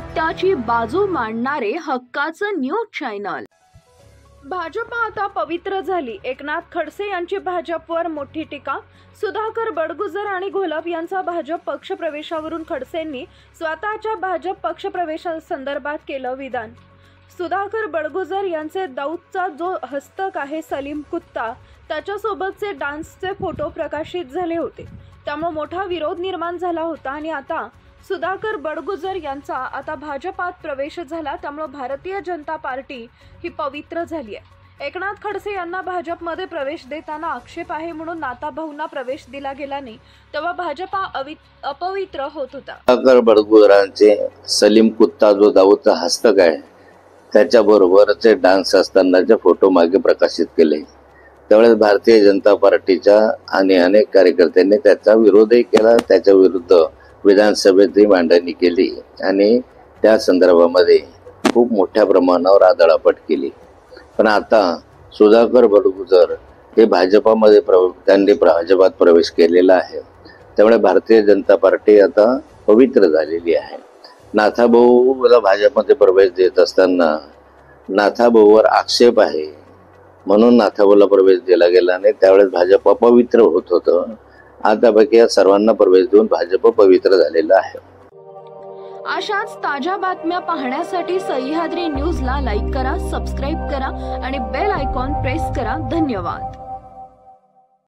सत्याची बाजू मांडणारे हक्काचं न्यूज चॅनल। भाजप आता पवित्र झाली। एकनाथ खडसे यांची भाजपवर मोठी टीका। सुधाकर बडगुजर आणि घोलप यांचा भाजप पक्षप्रवेशावरून खडसेंनी स्वतःच्या भाजप पक्षप्रवेशासंदर्भात केलं विधान। सुधाकर बडगुजर यांचे दाऊदचा जो हस्तक आहे सलीम कुत्ता त्याच्यासोबतचे डान्सचे फोटो प्रकाशित झाले होते, त्यामुळे मोठा विरोध निर्माण झाला होता आणि आता सुधाकर बडगुजर यांचा आता भाजपात प्रवेश झाला, त्यामुळे भारतीय जनता पार्टी ही पवित्र झाली आहे। एकनाथ खडसे यांना भाजपमध्ये प्रवेश देताना आक्षेप आहे म्हणून नाताभाऊंना प्रवेश दिला गेला नाही, तेव्हा भाजपा अपवित्र होत होता। सुधाकर बडगुजरांचे सलीम कुत्ता जो दाऊदचा हस्तक आहे त्याच्याबरोबरचे डान्स असतानाचे फोटो मागे प्रकाशित केले, त्यावेळेस भारतीय जनता पार्टीच्या आणि अनेक कार्यकर्त्यांनी त्याचा विरोधही केला, त्याच्या विरुद्ध विधानसभेतही मांडणी केली आणि त्या संदर्भामध्ये खूप मोठ्या प्रमाणावर आदळापट केली। पण आता सुधाकर बडगुजर हे भाजपामध्ये त्यांनी भाजपात प्रवेश केलेला आहे, त्यामुळे भारतीय जनता पार्टी आता पवित्र झालेली आहे। नाथाभाऊला भाजपमध्ये प्रवेश देत असताना नाथाभाऊवर आक्षेप आहे म्हणून नाथाभाऊला प्रवेश दिला गेला नाही, त्यावेळेस भाजप अपवित्र होत होतं। आतापैकी या सर्वांना प्रवेश देऊन भाजप पवित्र झालेला आहे। अशाच ताज्या बातम्या पाहण्यासाठी सह्याद्री न्यूजला लाईक करा, सबस्क्राईब करा आणि बेल आयकॉन प्रेस करा। धन्यवाद।